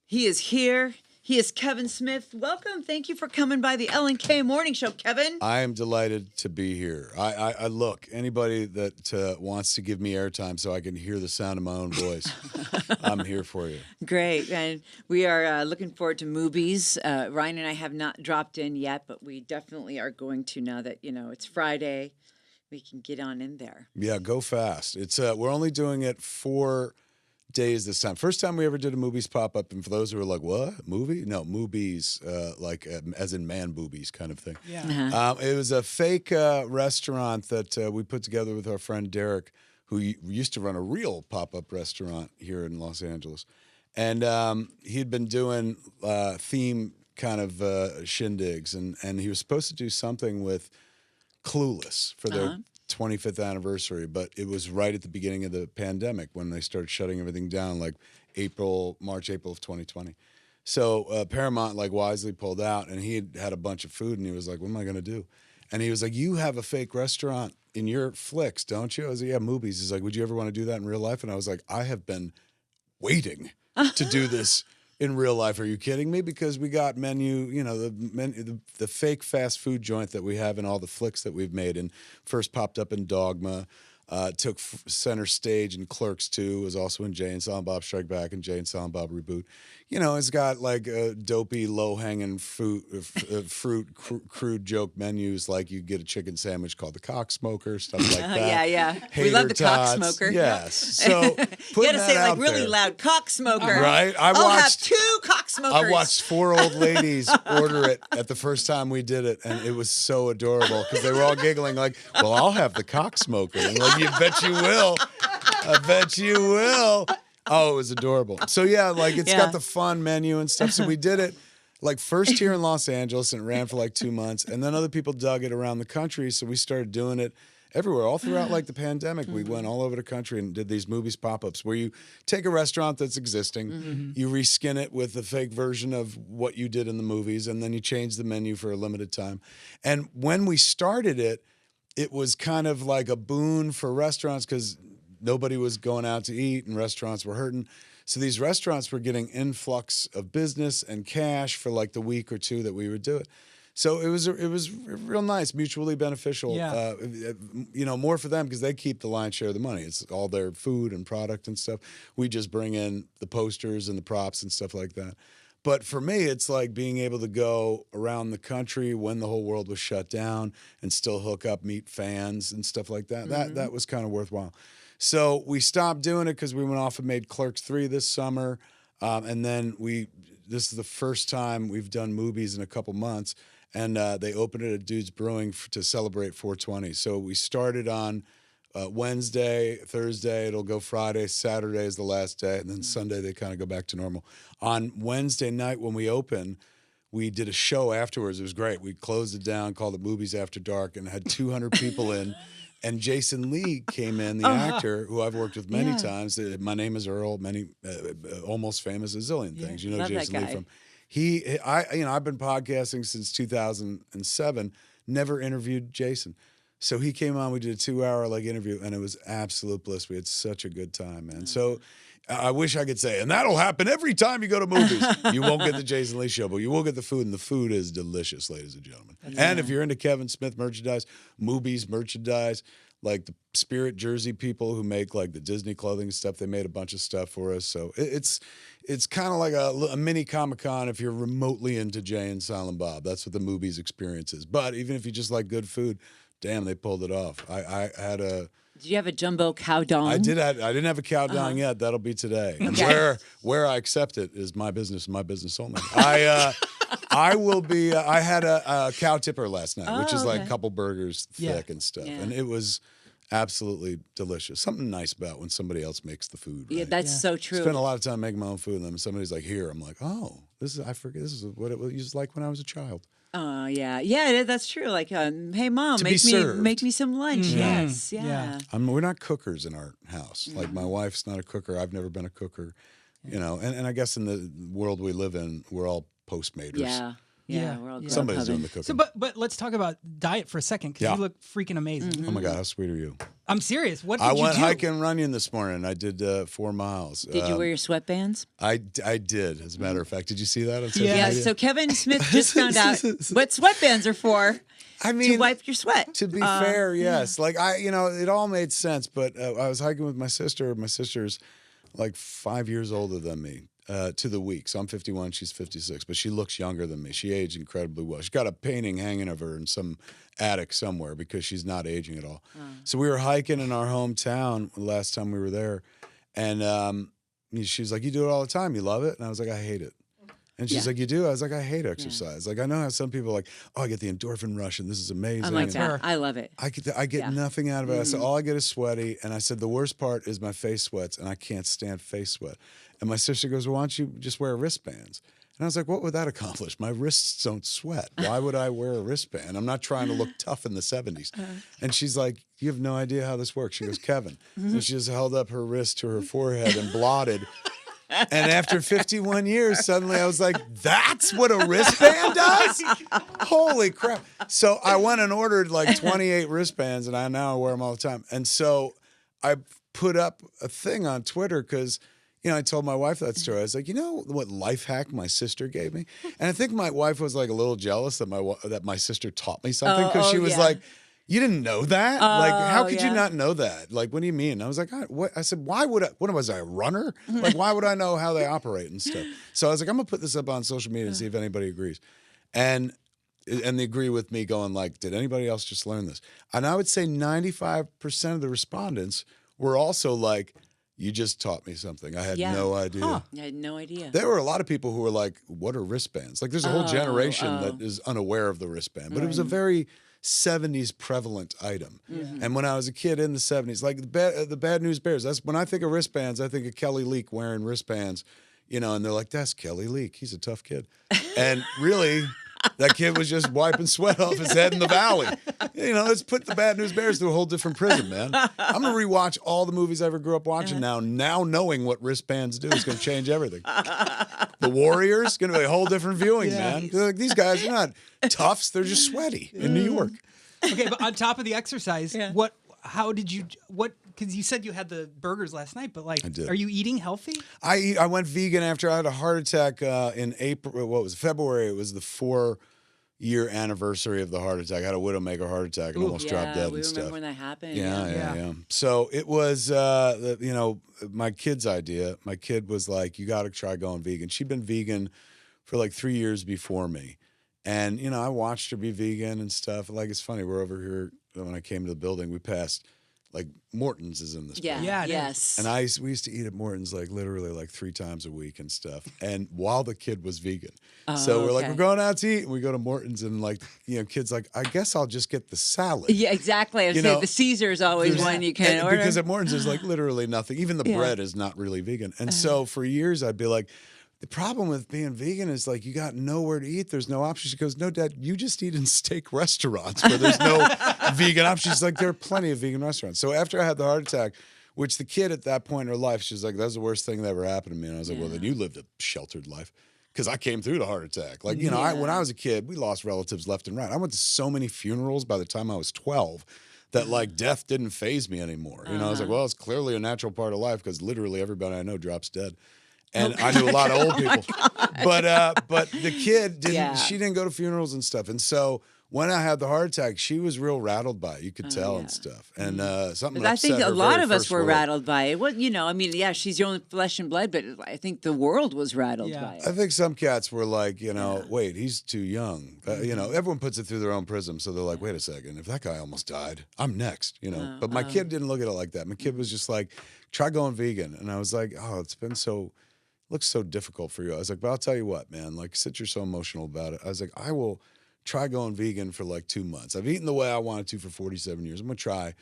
He is here. He is Kevin Smith. Welcome. Thank you for coming by the L&K Morning Show, Kevin. I am delighted to be here. I look, anybody that wants to give me airtime so I can hear the sound of my own voice, I'm here for you. Great. And we are looking forward to Moobies. Ryan and I have not dropped in yet, but we definitely are going to now that, it's Friday. We can get on in there. Yeah, go fast. It's we're only doing it 4 days this time. First time we ever did a Moobies pop-up, and for those who are like, what? Movie? No, Moobies, as in man boobies kind of thing. Yeah. Uh-huh. It was a fake restaurant that we put together with our friend Derek, who used to run a real pop-up restaurant here in Los Angeles. And he'd been doing theme kind of shindigs, and he was supposed to do something with Clueless for their 25th anniversary, but it was right at the beginning of the pandemic when they started shutting everything down, like March, April of 2020. So Paramount wisely pulled out, and he had a bunch of food, and he was like, what am I going to do? And he was like, you have a fake restaurant in your flicks, don't you? I was like, yeah, Moobies. He's like, would you ever want to do that in real life? And I was like, I have been waiting to do this in real life. Are you kidding me? Because we got menu, the fake fast food joint that we have in all the flicks that we've made, and first popped up in Dogma, took center stage in Clerks 2, was also in Jay and Silent Bob Strike Back and Jay and Silent Bob Reboot. It's got dopey, low-hanging fruit, crude joke menus, like you get a chicken sandwich called the Cock Smoker, stuff like that. Yeah. Hater We love the Cock tots. Smoker. Yes. So You got to say it really loud, Cock Smoker. Right? I'll have 2 Cock Smokers. I watched 4 old ladies order it at the first time we did it, and it was so adorable because they were all giggling like, well, I'll have the Cock Smoker. And like, you bet you will. I bet you will. Oh, it was adorable. So, yeah, it's got the fun menu and stuff. So we did it first here in Los Angeles, and it ran for 2 months. And then other people dug it around the country. So we started doing it everywhere, all throughout the pandemic. We went all over the country and did these Moobies pop-ups where you take a restaurant that's existing, you reskin it with the fake version of what you did in the movies, and then you change the menu for a limited time. And when we started it, it was kind of like a boon for restaurants because nobody was going out to eat and restaurants were hurting. So these restaurants were getting influx of business and cash for the week or 2 that we would do it. So it was real nice, mutually beneficial. Yeah. More for them because they keep the lion's share of the money. It's all their food and product and stuff. We just bring in the posters and the props and stuff like that. But for me, it's like being able to go around the country when the whole world was shut down and still hook up, meet fans and stuff like that. That was kind of worthwhile. So we stopped doing it because we went off and made Clerks 3 this summer. And then this is the first time we've done Moobies in a couple months. And they opened it at Dude's Brewing to celebrate 420. So we started on Wednesday, Thursday, it'll go Friday, Saturday is the last day, and then Sunday they kind of go back to normal. On Wednesday night when we opened, we did a show afterwards. It was great. We closed it down, called it Movies After Dark, and had 200 people in. And Jason Lee came in, the actor who I've worked with many times. My Name is Earl, many Almost Famous, a zillion things. You know Love Jason that Lee guy. from. I've been podcasting since 2007. Never interviewed Jason. So he came on, we did a 2-hour interview, and it was absolute bliss. We had such a good time, man. So I wish I could say, and that'll happen every time you go to movies. You won't get the Jason Lee show, but you will get the food, and the food is delicious, ladies and gentlemen. And if you're into Kevin Smith merchandise, Moobies merchandise, like the Spirit Jersey people who make the Disney clothing and stuff, they made a bunch of stuff for us. So it's kind of like a mini Comic-Con if you're remotely into Jay and Silent Bob. That's what the Moobies experience is. But even if you just like good food, damn, they pulled it off. I had a... Did you have a jumbo cow dong? I didn't have a cow dong yet. That'll be today. Okay. Where I accept it is my business, my business only. I will be. I had a cow tipper last night, which is a couple burgers thick and stuff, and it was absolutely delicious. Something nice about when somebody else makes the food. Right? Yeah, that's so true. Spend a lot of time making my own food, and then somebody's like, "Here," I'm like, "Oh, I forget. This is what it used to like when I was a child." Oh, yeah, that's true. Hey, Mom, make me some lunch. Yes, yeah. We're not cookers in our house. My wife's not a cooker. I've never been a cooker. And I guess in the world we live in, we're all Postmaters. Yeah, we're all Somebody's doing the cooking. So, but let's talk about diet for a second because you look freaking amazing. Oh my God, how sweet are you? I'm serious. What did I you went do? hiking and running this morning. I did 4 miles. Did you wear your sweatbands? I did, as a matter of fact. Did you see that on social Yeah. Yeah, media? so Kevin Smith just found out what sweatbands are for. I To mean, wipe your sweat. to be fair, yes. Like it all made sense. But I was hiking with my sister. My sister's like 5 years older than me to the week. So I'm 51, she's 56, but she looks younger than me. She aged incredibly well. She's got a painting hanging of her in some attic somewhere because she's not aging at all. So we were hiking in our hometown the last time we were there, and she was like, "You do it all the time. You love it?" And I was like, "I hate it." And she's like, "You do?" I was like, "I hate exercise." Like, I know how some people are like, "Oh, I get the endorphin rush and this is amazing." I'm like And that. I love it. I get nothing out of it. I said, all I get is sweaty. And I said, the worst part is my face sweats, and I can't stand face sweat. And my sister goes, well, why don't you just wear wristbands? And I was like, what would that accomplish? My wrists don't sweat. Why would I wear a wristband? I'm not trying to look tough in the 70s. And she's like, you have no idea how this works. She goes, Kevin. And she just held up her wrist to her forehead and blotted. And after 51 years, suddenly I was like, that's what a wristband does? Holy crap. So I went and ordered like 28 wristbands, and I now wear them all the time. And so I put up a thing on Twitter because, I told my wife that story. I was like, you know what life hack my sister gave me? And I think my wife was like a little jealous that my sister taught me something because she was like, you didn't know that? Like, how could you not know that? Like, what do you mean? I was like, what? I said, why would I? What was I, a runner? Like, why would I know how they operate and stuff? So I was like, I'm going to put this up on social media and see if anybody agrees. And they agree with me going like, did anybody else just learn this? And I would say 95% of the respondents were also like, you just taught me something. I had no idea. I had no idea. There were a lot of people who were like, what are wristbands? Like, there's a whole generation that is unaware of the wristband. But it was a very 70s prevalent item. And when I was a kid in the 70s, like the Bad News Bears, that's when I think of wristbands, I think of Kelly Leak wearing wristbands, and they're like, that's Kelly Leak. He's a tough kid. And really, that kid was just wiping sweat off his head in the valley. Let's put the Bad News Bears through a whole different prison, man. I'm going to rewatch all the movies I ever grew up watching now. Now knowing what wristbands do is going to change everything. The Warriors, going to be a whole different viewing, man. They're like, these guys are not toughs. They're just sweaty in New York. Okay, but on top of the exercise, because you said you had the burgers last night, but like, are you eating healthy? I went vegan after I had a heart attack in April. What was it, February? It was the 4-year anniversary of the heart attack. I had a widowmaker heart attack and almost dropped dead we and stuff. remember when that happened. Yeah. So it was, my kid's idea. My kid was like, you got to try going vegan. She'd been vegan for like 3 years before me. And, I watched her be vegan and stuff. Like, it's funny. We're over here. When I came to the building, we passed, like, Morton's is in this building. Yeah, yes. And we used to eat at Morton's, like, literally, like, 3 times a week and stuff. And while the kid was vegan. So we're like, we're going out to eat. And we go to Morton's and, like, kid's like, I guess I'll just get the salad. Yeah, exactly. I was saying the Caesar is always one you can order. Because at Morton's, there's, like, literally nothing. Even the bread is not really vegan. And so for years, I'd be like, the problem with being vegan is like you got nowhere to eat. There's no options. She goes, no, Dad, you just eat in steak restaurants where there's no vegan options. She's like, there are plenty of vegan restaurants. So after I had the heart attack, which the kid at that point in her life, she's like, that's the worst thing that ever happened to me. And I was like, well, then you lived a sheltered life. Because I came through the heart attack. Like, when I was a kid, we lost relatives left and right. I went to so many funerals by the time I was 12 that like death didn't faze me anymore. I was like, well, it's clearly a natural part of life because literally everybody I know drops dead. And I knew a lot of old people, but the kid didn't. She didn't go to funerals and stuff. And so when I had the heart attack, she was real rattled by it. You could tell and stuff. And something. I think upset a her lot very of us first were word. rattled by it. Well, she's your own flesh and blood, but I think the world was rattled by it. I think some cats were like, wait, he's too young. Everyone puts it through their own prism. So they're like, wait a second, if that guy almost died, I'm next. But my kid didn't look at it like that. My kid was just like, try going vegan. And I was like, oh, it's been looks so difficult for you. I was like, but I'll tell you what, man, like, since you're so emotional about it, I was like, I will try going vegan for like 2 months. I've eaten the way I wanted to for 47 years. I'm going to try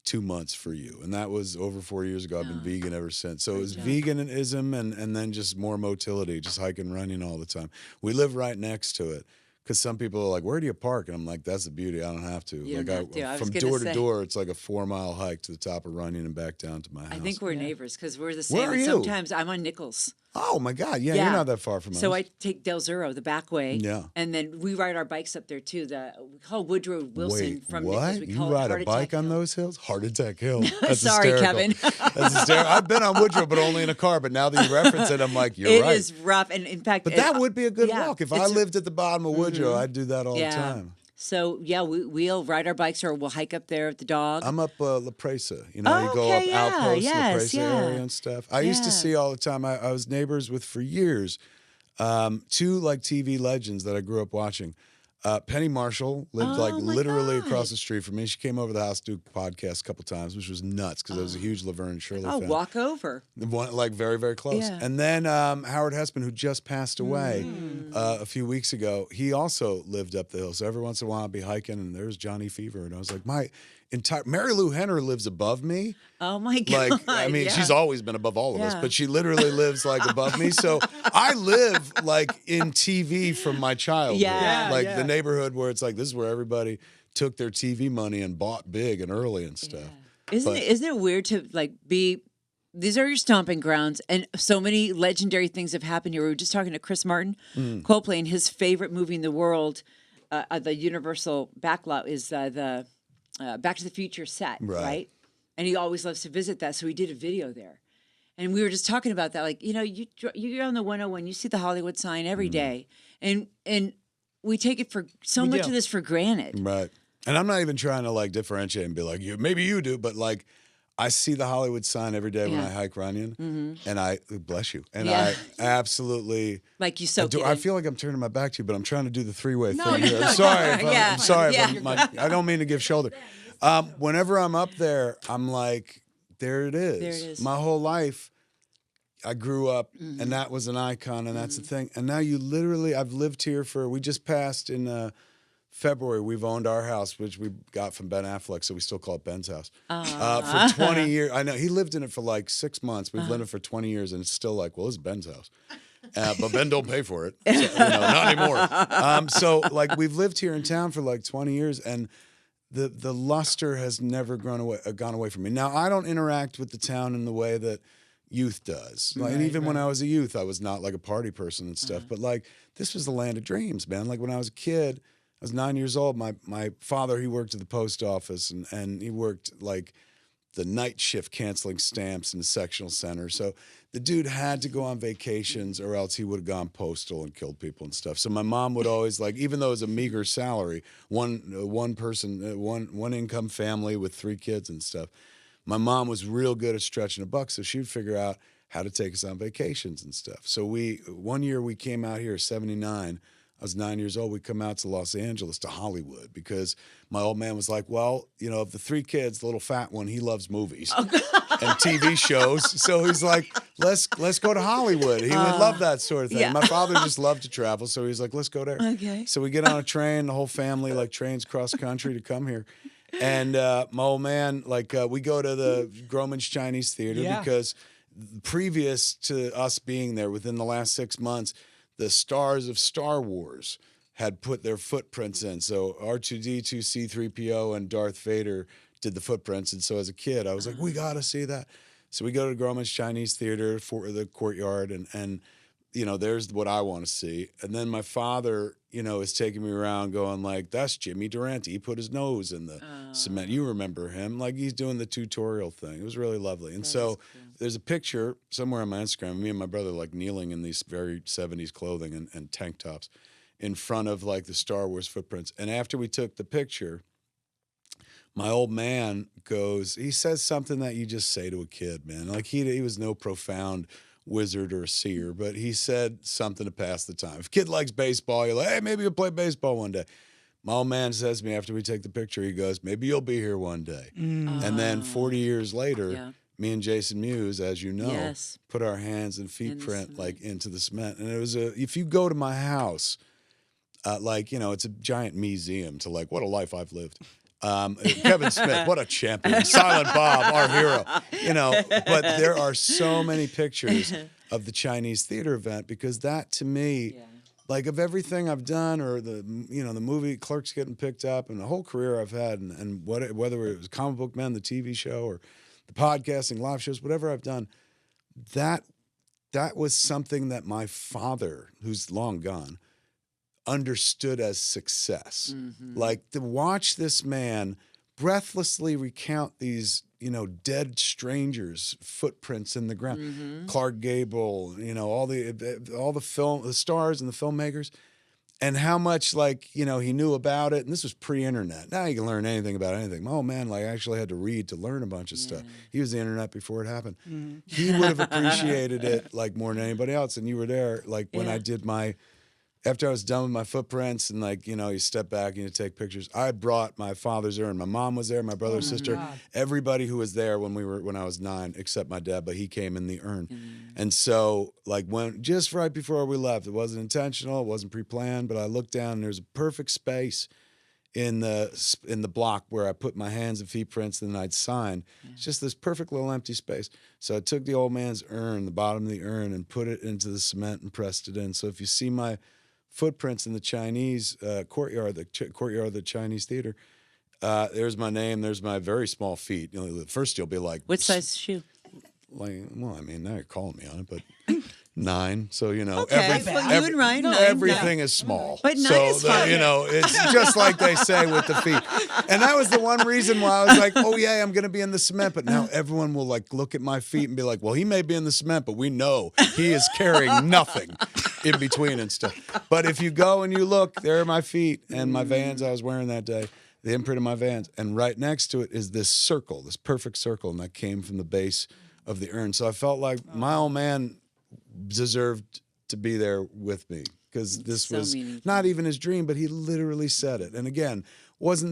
2 months for you. And that was over 4 years ago. I've been vegan ever since. So it was veganism and then just more motility, just hiking, running all the time. We live right next to it. Because some people are like, where do you park? And I'm like, that's the beauty. I don't have to. You don't have to. I was From gonna door say. to door, it's like a 4-mile hike to the top of Runyon and back down to my house. I think we're neighbors because we're the Where same. are And you? sometimes I'm on Nichols. Oh my God! Yeah, you're not that far from us. So I take Del Zero the back way. Yeah. And then we ride our bikes up there too. We call Woodrow Wilson Wait, from what? Nichols. We You call ride it Heart a bike Attack on Hill. those hills? Heart Attack Hill. That's Sorry, hysterical. Kevin. That's hysterical. I've been on Woodrow, but only in a car. But now that you reference it, I'm like, you're It right. is rough, and in fact, But that would be a good walk. If I it's- lived at the bottom of Woodrow, I'd do that all the yeah. time. So yeah, we'll ride our bikes or we'll hike up there with the dog. I'm up La Presa. You know, Oh, you go okay, up yeah, Outpost, La yes, Presa yeah. area and stuff. I used to Yeah. see all the time. I was neighbors with for years. Two like TV legends that I grew up watching. Penny Marshall lived like Oh, my literally God. across the street from me. She came over to the house to do a podcast a couple times, which was nuts because I was a huge Laverne and Shirley Oh, fan. walk over. One, like very, very close. Yeah. And then Howard Hesseman, who just passed away a few weeks ago, he also lived up the hill. So every once in a while I'd be hiking and there's Johnny Fever. And I was like, Mary Lou Henner lives above me. Oh my God. Like, I mean, yeah. she's always been above all of us, Yeah. but she literally lives like above me. So I live like in TV from my childhood. Yeah, like yeah. the neighborhood where it's like, this is where everybody took their TV money and bought big and early and stuff. Isn't it weird to like be? These are your stomping grounds, and so many legendary things have happened here. We were just talking to Chris Martin, Coldplay, and his favorite movie in the world, the Universal backlot is the Back to the Future set, right? And he always loves to visit that, so he did a video there. And we were just talking about that, like, you know, you're on the 101, you see the Hollywood sign every day, and we take it for so much of this for granted. Right. And I'm not even trying to like differentiate and be like, maybe you do, but like I see the Hollywood sign every day when I hike Runyon, and I bless you, and I absolutely like you so. I feel like I'm turning my back to you, but I'm trying to do the three-way thing you're here. not. I'm sorry. Yeah. I'm sorry. Yeah. I don't mean to give shoulder. Whenever I'm up there, I'm like, there it is. There it is. My whole life, I grew up, and that was an icon, and that's the thing. And now I've lived here we just passed in February. We've owned our house, which we got from Ben Affleck, so we still call it Ben's house. For 20 years. I know, he lived in it for like 6 months. We've lived in it for 20 years, and it's still like, well, this is Ben's house. But Ben don't pay for it. So, not anymore. So like we've lived here in town for like 20 years, and the luster has never gone away from me. Now, I don't interact with the town in the way that youth does. Like, and even when I was a youth, I was not like a party person and stuff. But like, this was the land of dreams, man. Like when I was a kid, I was 9 years old. My father, he worked at the post office, and he worked like the night shift canceling stamps in the sectional center. So the dude had to go on vacations or else he would have gone postal and killed people and stuff. So my mom would always like, even though it was a meager salary, one income family with 3 kids and stuff, my mom was real good at stretching a buck. So she would figure out how to take us on vacations and stuff. So one year we came out here, 79, I was 9 years old. We come out to Los Angeles, to Hollywood, because my old man was like, well, of the 3 kids, the little fat one, he loves movies and TV shows. So he's like, let's go to Hollywood. He would love that sort of thing. Yeah. My father just loved to travel, so he's like, let's go there. Okay. So we get on a train, the whole family, like trains cross country to come here. And my old man, like, we go to the Grauman's Chinese Theater because previous to us being there, within the last 6 months, the stars of Star Wars had put their footprints in. So R2-D2, C-3PO, and Darth Vader did the footprints. And so as a kid, I was like, we got to see that. So we go to Grauman's Chinese Theater for the courtyard, and there's what I want to see. And then my father, is taking me around going like, that's Jimmy Durante. He put his nose in the cement. You remember him. Like he's doing the tutorial thing. It was really lovely. And so there's a picture somewhere on my Instagram, me and my brother like kneeling in these very 70s clothing and tank tops in front of like the Star Wars footprints. And after we took the picture, my old man he says something that you just say to a kid, man. Like he was no profound wizard or seer, but he said something to pass the time. If a kid likes baseball, you're like, hey, maybe you'll play baseball one day. My old man says to me after we take the picture, he goes, maybe you'll be here one day. And then 40 years later, me and Jason Mewes, as you know, put our hands and feet print like into the cement. And it was if you go to my house, it's a giant museum to like, what a life I've lived. Kevin Smith, what a champion. Silent Bob, our hero. But there are so many pictures of the Chinese theater event because that to me, like of everything I've done or the movie Clerks getting picked up and the whole career I've had and whether it was Comic Book Men, the TV show or the podcasting, live shows, whatever I've done, that that was something that my father, who's long gone, understood as success. Like to watch this man breathlessly recount these, dead strangers' footprints in the ground. Clark Gable, all the stars and the filmmakers, and how much he knew about it. And this was pre-internet. Now you can learn anything about anything. Oh man, I actually had to read to learn a bunch of stuff. He was the internet before it happened. He would have appreciated it more than anybody else. And you were there, when I did after I was done with my footprints and you step back and you take pictures. I brought my father's urn. My mom was there, my brother, sister, everybody who was there when I was 9, except my dad, but he came in the urn. And so when just right before we left, it wasn't intentional, it wasn't pre-planned, but I looked down and there's a perfect space in the block where I put my hands and feet prints and then I'd sign. It's just this perfect little empty space. So I took the old man's urn, the bottom of the urn, and put it into the cement and pressed it in. So if you see my footprints in the Chinese courtyard, courtyard of the Chinese theater, there's my name, there's my very small feet. First you'll be like, what size shoe? Now you're calling me on it, but 9. So Okay, you and Ryan, 9, everything is small. But 9 is fine. It's just like they say with the feet. And that was the one reason why I was like, oh yeah, I'm going to be in the cement. But now everyone will look at my feet and be like, well, he may be in the cement, but we know he is carrying nothing in between and stuff. But if you go and you look, there are my feet and my Vans I was wearing that day, the imprint of my Vans. And right next to it is this circle, this perfect circle. And that came from the base of the urn. So I felt like my old man deserved to be there with me because this was not even his dream, but he literally said it. And again, wasn't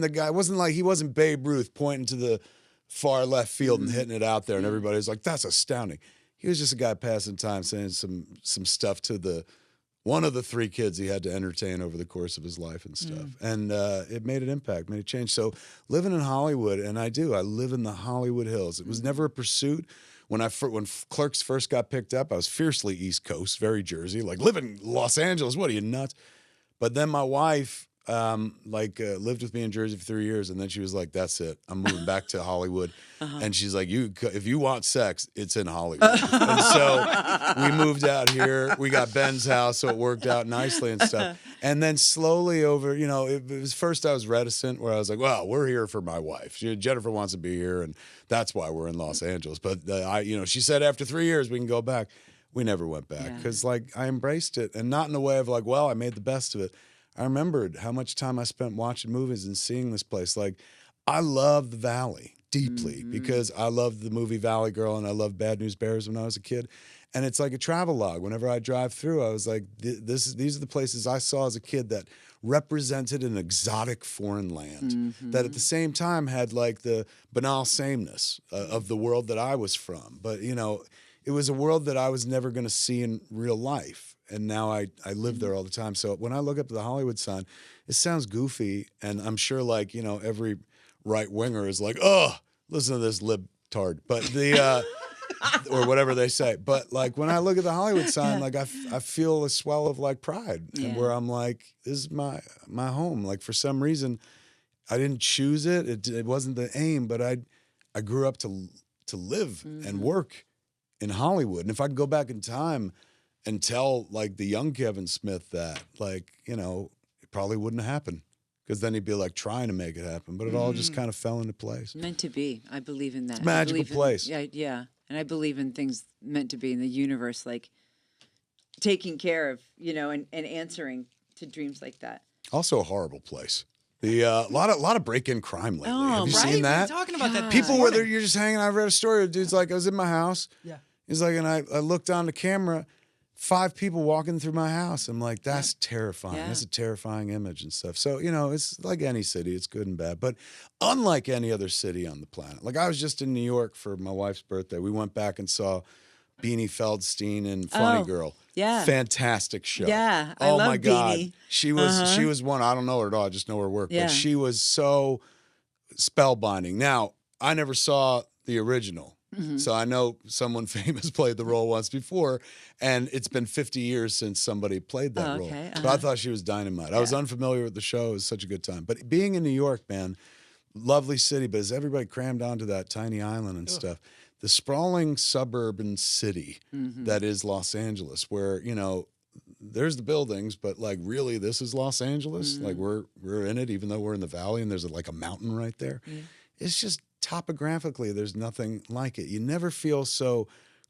Babe Ruth pointing to the far left field and hitting it out there and everybody was like, that's astounding. He was just a guy passing time saying some stuff to one of the 3 kids he had to entertain over the course of his life and stuff. And it made an impact, made a change. So living in Hollywood, and I live in the Hollywood Hills. It was never a pursuit. When Clerks first got picked up, I was fiercely East Coast, very Jersey, live in Los Angeles. What are you, nuts? But then my wife lived with me in Jersey for 3 years, and then she was like, that's it. I'm moving back to Hollywood. And she's like, if you want sex, it's in Hollywood. And so we moved out here. We got Ben's house, so it worked out nicely and stuff. And then slowly over, it was first I was reticent where I was like, well, we're here for my wife. Jennifer wants to be here, and that's why we're in Los Angeles. But, she said after 3 years we can go back. We never went back because, I embraced it, and not in a way of I made the best of it. I remembered how much time I spent watching movies and seeing this place. I love the Valley deeply because I loved the movie Valley Girl and I loved Bad News Bears when I was a kid. And it's like a travel log. Whenever I drive through, I was like, these are the places I saw as a kid that represented an exotic foreign land that at the same time had the banal sameness of the world that I was from. But, it was a world that I was never going to see in real life. And now I live there all the time. So when I look up to the Hollywood sign, it sounds goofy. And I'm sure every right winger is like, oh, listen to this libtard. But or whatever they say. But when I look at the Hollywood sign, I feel a swell of pride and where I'm like, this is my home. For some reason, I didn't choose it. It wasn't the aim, but I grew up to live and work in Hollywood. And if I could go back in time and tell the young Kevin Smith that, it probably wouldn't happen because then he'd be trying to make it happen. But it all just kind of fell into place. Meant to be. I believe in that. It's a magical place. Yeah. And I believe in things meant to be in the universe, taking care of, and answering to dreams like that. Also a horrible place. The lot of break-in crime lately. Have you seen that? We're talking about that. People where you're just hanging out. I read a story. A dude's I was in my house. Yeah. He's and I looked on the camera, 5 people walking through my house. I'm like, that's terrifying. Yeah. That's a terrifying image and stuff. So, it's like any city. It's good and bad. But unlike any other city on the planet. I was just in New York for my wife's birthday. We went back and saw Beanie Feldstein and Funny Girl. Yeah. Fantastic show. Yeah. I love my God. Beanie. She was one. I don't know her at all. I just know her work. Yeah. But she was so spellbinding. Now, I never saw the original. So I know someone famous played the role once before, and it's been 50 years since somebody played that role. But I thought she was dynamite. I was unfamiliar with the show. It was such a good time. But being in New York, man, lovely city, but as everybody crammed onto that tiny island and stuff, the sprawling suburban city that is Los Angeles, where, you know, there's the buildings, but like really this is Los Angeles. Like we're in it, even though we're in the valley and there's like a mountain right there. It's just topographically, there's nothing like it. You never feel so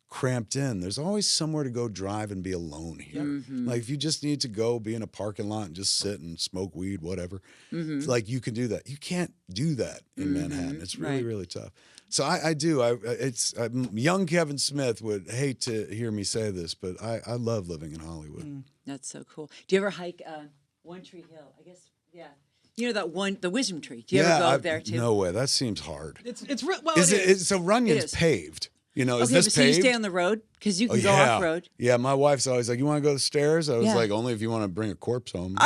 cramped in. There's always somewhere to go drive and be alone here. Like if you just need to go be in a parking lot and just sit and smoke weed, whatever, like you can do that. You can't do that in Manhattan. It's really, really tough. So I do. Young Kevin Smith would hate to hear me say this, but I love living in Hollywood. That's so cool. Do you ever hike One Tree Hill? I guess, yeah. You know that one, the Wisdom Tree. Do you ever go up there too? No way. That seems hard. Well, So Runyon's paved. You know, is okay, this but paved? So you stay on the road because you can go off road. Yeah, my wife's always like, "You want to go to the stairs?" I was like, "Only if you want to bring a corpse home."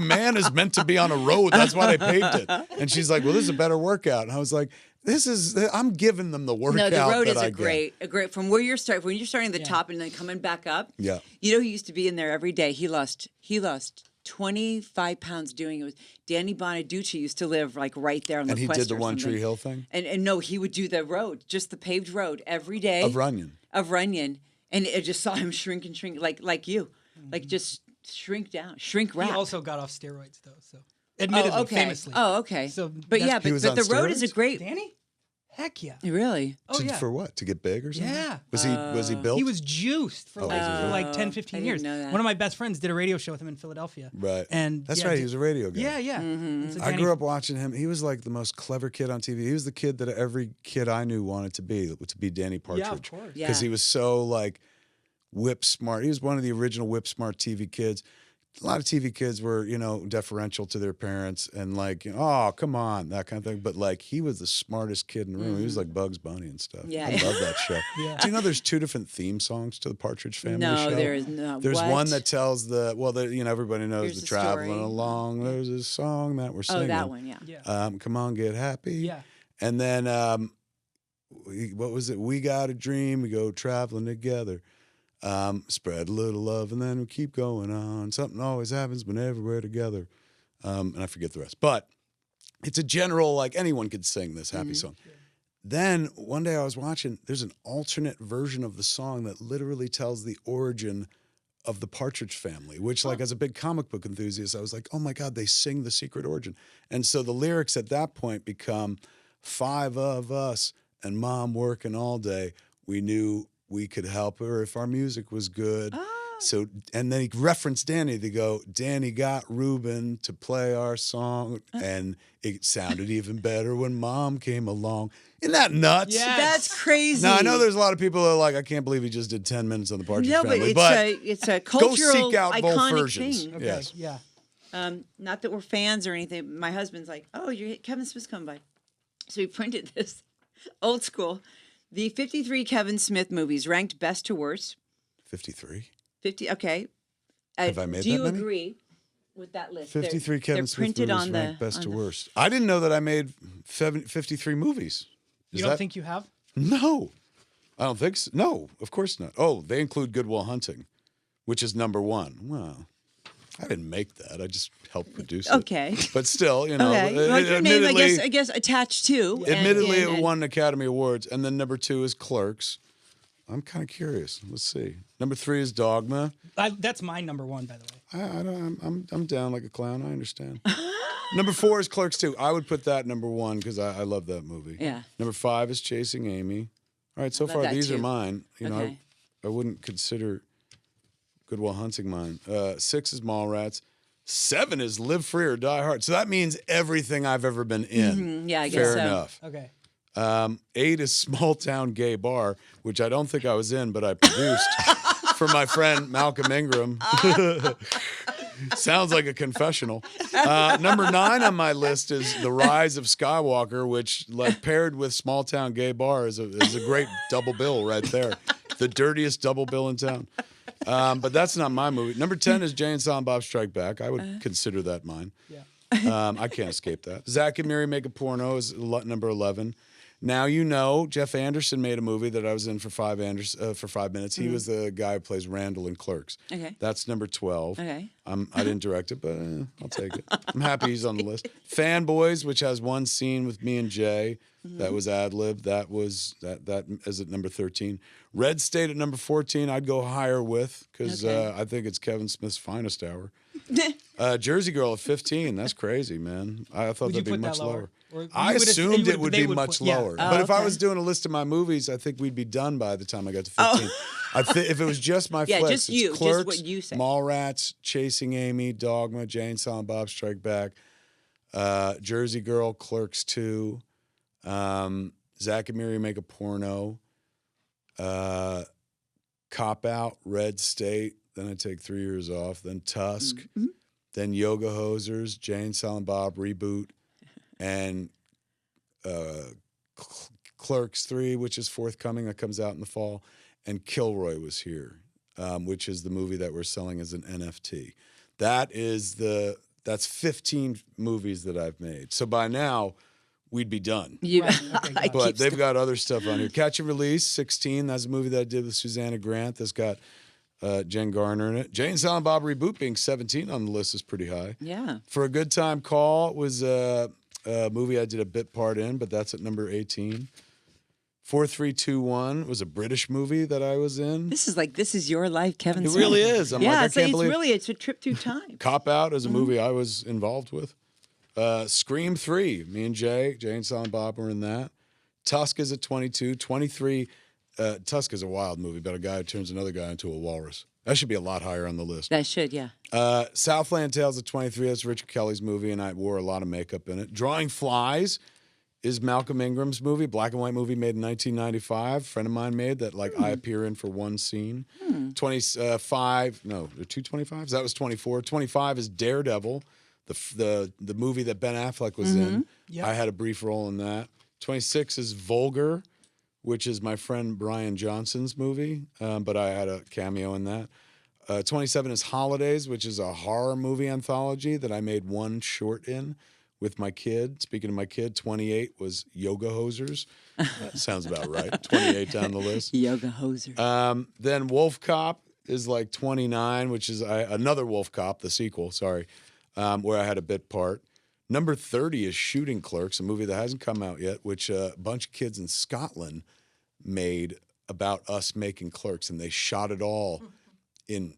Man is meant to be on a road. That's why they paved it. And she's like, "Well, this is a better workout." And I was like, I'm giving them the workout. No, the road that is I a great from where you're starting. When you're starting at the top and then coming back up. Yeah. You know, he used to be in there every day. He lost 25 pounds doing it. Was Danny Bonaducci used to live like right there on the And he Quest did the or One something. Tree Hill thing? And no, he would do the road, just the paved road every day. Of Runyon. And I just saw him shrink and shrink like you. Like just shrink down, shrink wrap. He also got off steroids though, so admittedly, famously. Oh, okay. So but yeah, but the road is a great. Danny? Heck yeah. Really? Oh, yeah. For what? To get big or something? Yeah. Was he built? He was juiced for like 10, 15 years. know that. One of my best friends did a radio show with him in Philadelphia. Right. And That's right. He was a radio guy. Yeah, yeah. So I grew up watching him. He was like the most clever kid on TV. He was the kid that every kid I knew wanted to be Danny Partridge. Yeah, of course. Yeah. Because he was so like whip smart. He was one of the original whip smart TV kids. A lot of TV kids were, you know, deferential to their parents and like, you know, oh, come on, that kind of thing. But like, he was the smartest kid in the room. He was like Bugs Bunny and stuff. Yeah. I love that show. Do you know there's 2 different theme songs to the Partridge Family show? No, there is not. There's What? one that tells you know, everybody knows Here's the the traveling story. along. There's a song that we're singing. Oh, that one, yeah. Yeah. Come on, get happy. Yeah. And then, what was it? We got a dream. We go traveling together. Spread a little love and then we keep going on. Something always happens whenever we're together. And I forget the rest. But it's a general, like anyone could sing this happy song. Then one day I was watching, there's an alternate version of the song that literally tells the origin of the Partridge Family, which like as a big comic book enthusiast, I was like, oh my God, they sing the secret origin. And so the lyrics at that point become 5 of us and mom working all day. We knew we could help her if our music was good. So, and then he referenced Danny. They go, Danny got Ruben to play our song, and it sounded even better when Mom came along. Isn't that nuts? Yes. That's crazy. Now, I know there's a lot of people that are like, I can't believe he just did 10 minutes on the Partridge Family. But it's a cultural, go seek out both iconic versions. thing. Okay. Yes. Yeah. Not that we're fans or anything. My husband's like, oh, Kevin Smith's coming by. So he printed this old school. The 53 Kevin Smith movies ranked best to worst. 53? 50, okay. Have I made do that you many? agree with that list? 53 Kevin Smith printed movies on ranked the, best on to the- worst. I didn't know that I made 53 movies. You don't think you have? No. I don't think so. No, of course not. Oh, they include Good Will Hunting, which is number 1. Well, I didn't make that. I just helped produce it. Okay. But still, you know, Okay. Well, your name, admittedly, I guess, attached to. admittedly it won Academy Awards. And then number 2 is Clerks. I'm kind of curious. Let's see. Number 3 is Dogma. That's my number 1, by the way. I'm down like a clown. I understand. Number 4 is Clerks 2. I would put that number 1 because I love that movie. Yeah. Number 5 is Chasing Amy. All right, so Love far that these too. are mine. You know, Okay. I wouldn't consider Good Will Hunting mine. 6 is Mallrats. 7 is Live Free or Die Hard. So that means everything I've ever been in. Yeah, I guess Fair so. enough. Okay. 8 is Small Town Gay Bar, which I don't think I was in, but I produced for my friend Malcolm Ingram. Sounds like a confessional. Number 9 on my list is The Rise of Skywalker, which, like, paired with Small Town Gay Bar is a great double bill right there. The dirtiest double bill in town. But that's not my movie. Number 10 is Jay and Silent Bob Strike Back. I would consider that mine. Yeah. I can't escape that. Zach and Miri Make a Porno is number 11. Now Jeff Anderson made a movie that I was in for 5 minutes. He was the guy who plays Randall in Clerks. Okay. That's number 12. Okay. I didn't direct it, but I'll take it. I'm happy he's on the list. Fanboys, which has one scene with me and Jay, that was ad-lib. That is at number 13. Red State at number 14. I'd go higher with because I think it's Kevin Smith's finest hour. Jersey Girl at 15. That's crazy, man. I thought that'd be much lower. I assumed it would be much lower. But if I was doing a list of my movies, I think we'd be done by the time I got to 15. If it was just my flicks, just you, it's Clerks, just what you say. Mallrats, Chasing Amy, Dogma, Jane, Silent Bob Strike Back, Jersey Girl, Clerks 2, Zack and Miri Make a Porno, Cop Out, Red State. Then I take 3 years off. Then Tusk. Then Yoga Hosers, Jane, Silent Bob, Reboot, and Clerks 3, which is forthcoming. That comes out in the fall. And Kilroy Was Here, which is the movie that we're selling as an NFT. That's 15 movies that I've made. So by now, we'd be done. But they've got other stuff on here. Catch and Release, 16. That's a movie that I did with Susanna Grant. That's got Jen Garner in it. Jane Silent Bob Reboot being 17 on the list is pretty high. Yeah. For a Good Time Call was a movie I did a bit part in, but that's at number 18. 4321 was a British movie that I was in. This is your life, Kevin. It really is. I'm like, I can't believe it's a trip through time. Cop Out is a movie I was involved with. Scream 3, me and Jay and Silent Bob were in that. Tusk is at 22. 23, Tusk is a wild movie about a guy who turns another guy into a walrus. That should be a lot higher on the list. That should, yeah. Southland Tales at 23. That's Richard Kelly's movie, and I wore a lot of makeup in it. Drawing Flies is Malcolm Ingram's movie, black and white movie made in 1995. A friend of mine made that, I appear in for one scene. 25, no, 225s? That was 24. 25 is Daredevil, the movie that Ben Affleck was in. Yep. I had a brief role in that. 26 is Vulgar, which is my friend Brian Johnson's movie, but I had a cameo in that. 27 is Holidays, which is a horror movie anthology that I made one short in with my kid. Speaking of my kid, 28 was Yoga Hosers. That sounds about right. 28 down the list. Yoga Hosers. Then Wolf Cop is 29, which is another Wolf Cop, the sequel, where I had a bit part. Number 30 is Shooting Clerks, a movie that hasn't come out yet, which a bunch of kids in Scotland made about us making Clerks, and they shot it all in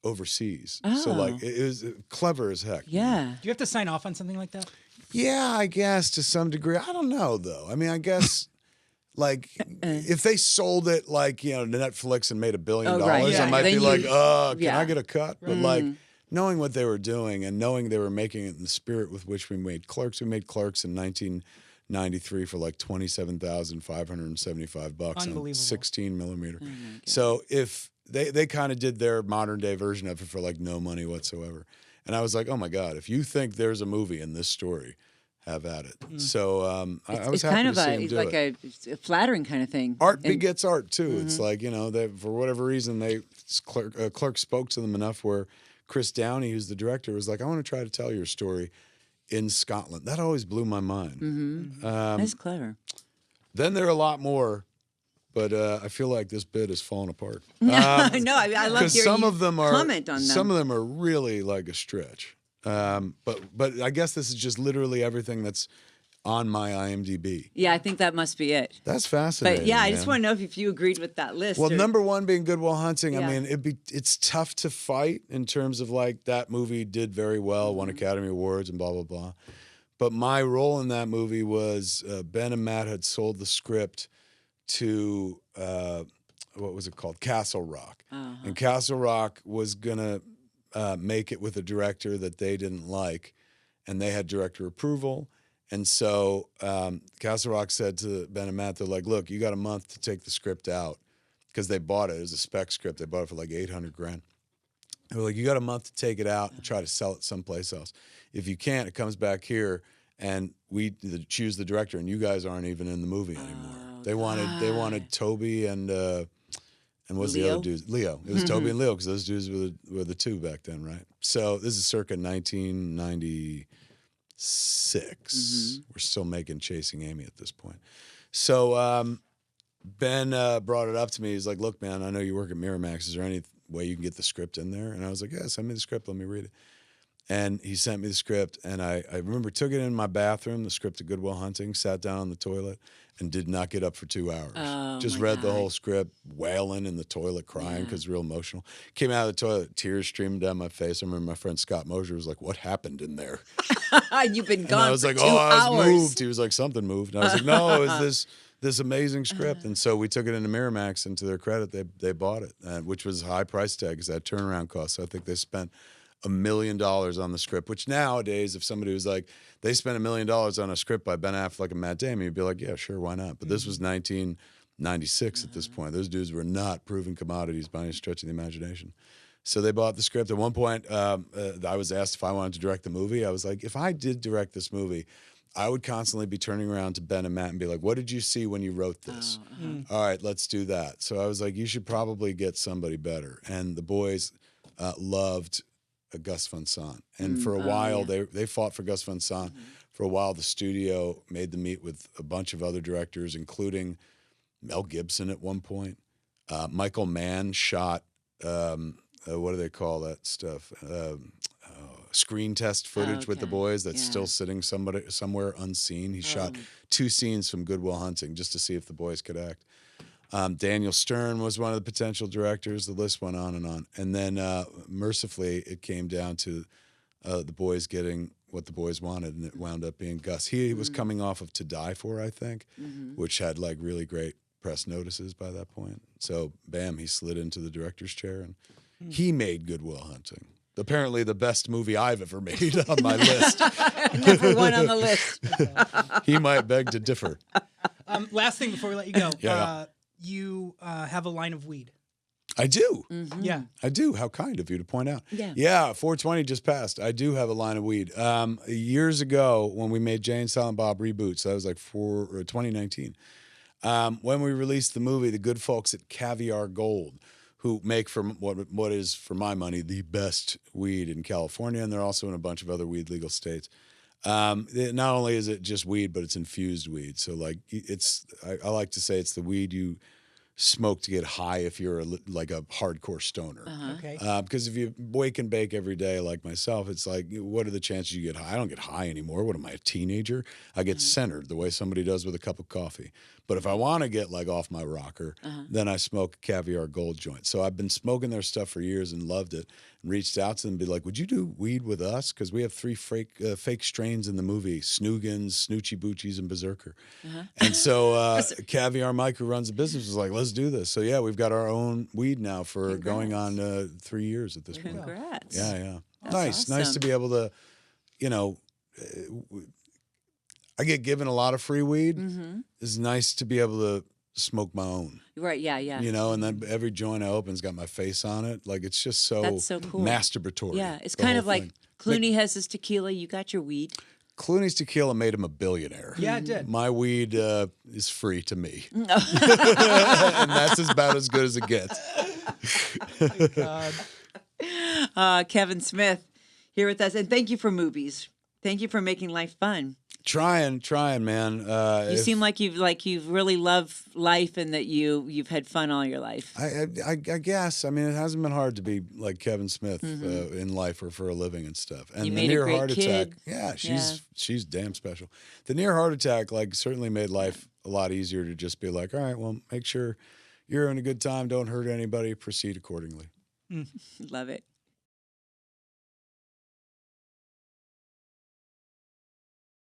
overseas. Oh. So it was clever as heck. Yeah. Do you have to sign off on something like that? Yeah, I guess to some degree. I don't know though. I mean, I guess if they sold it to Netflix and made $1 billion, I might be can I get a cut? But knowing what they were doing and knowing they were making it in the spirit with which we made Clerks in 1993 for $27,575 on 16 millimeter. Oh, so if they kind of did their modern day version of it for no money whatsoever. And I was like, oh my God, if you think there's a movie in this story, have at it. So I was happy to see him do it. It's a flattering kind of thing. Art begets art too. It's for whatever reason, Clerk spoke to them enough where Chris Downey, who's the director, was like, I want to try to tell your story in Scotland. That always blew my mind. That's clever. Then there are a lot more, but I feel like this bit has fallen apart. No, I love your comment on them. Some of them are really a stretch. But I guess this is just literally everything that's on my IMDb. Yeah, I think that must be it. That's fascinating. But yeah, I just want to know if you agreed with that list. Well, number one being Good Will Hunting. Yeah. I mean, it's tough to fight in terms of that movie did very well, won Academy Awards and blah, blah, blah. But my role in that movie was Ben and Matt had sold the script to, what was it called? Castle Rock. And Castle Rock was going to make it with a director that they didn't like, and they had director approval. And so Castle Rock said to Ben and Matt, they're like, look, you got a month to take the script out, because they bought it. It was a spec script. They bought it for $800,000. They were like, you got a month to take it out and try to sell it someplace else. If you can't, it comes back here, and we choose the director, and you guys aren't even in the movie anymore. They wanted Toby and what's the other dudes? Leo. It was Toby and Leo, because those dudes were the two back then, right? So this is circa 1996. We're still making Chasing Amy at this point. So Ben brought it up to me. He's like, look, man, I know you work at Miramax. Is there any way you can get the script in there? And I was like, yeah, send me the script. Let me read it. And he sent me the script, and I remember took it in my bathroom, the script of Good Will Hunting, sat down on the toilet, and did not get up for 2 hours. Oh, just read the whole script, wailing in the toilet, crying because real emotional. Came out of the toilet, tears streaming down my face. I remember my friend Scott Mosier was like, what happened in there? You've been gone And I was for like, 2 oh, I hours. was moved. He was like, something moved. And I was like, no, it was this amazing script. And so we took it into Miramax, and to their credit, they bought it, which was a high price tag because that turnaround cost. So I think they spent $1 million on the script, which nowadays, if somebody was like, they spent $1 million on a script by Ben Affleck and Matt Damon, you'd be like, yeah, sure, why not? But this was 1996 at this point. Those dudes were not proven commodities by any stretch of the imagination. So they bought the script. At one point, I was asked if I wanted to direct the movie. I was like, if I did direct this movie, I would constantly be turning around to Ben and Matt and be like, what did you see when you wrote this? All right, let's do that. So I was like, you should probably get somebody better. And the boys loved Gus Van Sant. And for a while, they fought for Gus Van Sant. For a while, the studio made them meet with a bunch of other directors, including Mel Gibson at one point. Michael Mann shot, what do they call that stuff? Screen test footage with the boys that's still sitting somewhere unseen. He shot 2 scenes from Good Will Hunting just to see if the boys could act. Daniel Stern was one of the potential directors. The list went on. And then mercifully, it came down to the boys getting what the boys wanted, and it wound up being Gus. He was coming off of To Die For, I think, which had like really great press notices by that point. So, bam, he slid into the director's chair, and he made Good Will Hunting. Apparently the best movie I've ever made on my list. Number 1 on the list. He might beg to differ. Last thing before we let you go. Yeah. You have a line of weed. I do. Yeah. I do. How kind of you to point out. Yeah. 420 just passed. I do have a line of weed. Years ago, when we made Jay and Silent Bob reboots, that was like 2019. When we released the movie, the good folks at Caviar Gold, who make for what is, for my money, the best weed in California, and they're also in a bunch of other weed legal states. Not only is it just weed, but it's infused weed. So like I like to say it's the weed you smoke to get high if you're like a hardcore stoner. Okay. Because if you wake and bake every day like myself, it's like, what are the chances you get high? I don't get high anymore. What am I, a teenager? I get centered the way somebody does with a cup of coffee. But if I want to get like off my rocker, then I smoke a Caviar Gold joint. So I've been smoking their stuff for years and loved it, and reached out to them and be like, would you do weed with us? Because we have 3 fake strains in the movie: Snoogans, Snoochie Boochies, and Berserker. And so Caviar Mike, who runs the business, was like, let's do this. So yeah, we've got our own weed now for going on 3 years at this point. Congrats. Yeah. That's Nice awesome. to be able to, I get given a lot of free weed. It's nice to be able to smoke my own. Right, yeah. And then every joint I open's got my face on it. Like, it's just That's so cool. masturbatory. Yeah, it's the kind whole of like thing. Clooney has his tequila, you got your weed. Clooney's tequila made him a billionaire. Yeah, it did. My weed is free to me. And that's about as good as it gets. Kevin Smith here with us. And thank you for movies. Thank you for making life fun. Trying, man. You seem like you've really loved life and that you've had fun all your life. I guess. I mean, it hasn't been hard to be like Kevin Smith in life or for a living and stuff. And You the made a near great heart kid. attack, she's damn special. The near heart attack like certainly made life a lot easier to just be like, all right, well, make sure you're having a good time, don't hurt anybody, proceed accordingly. Love it.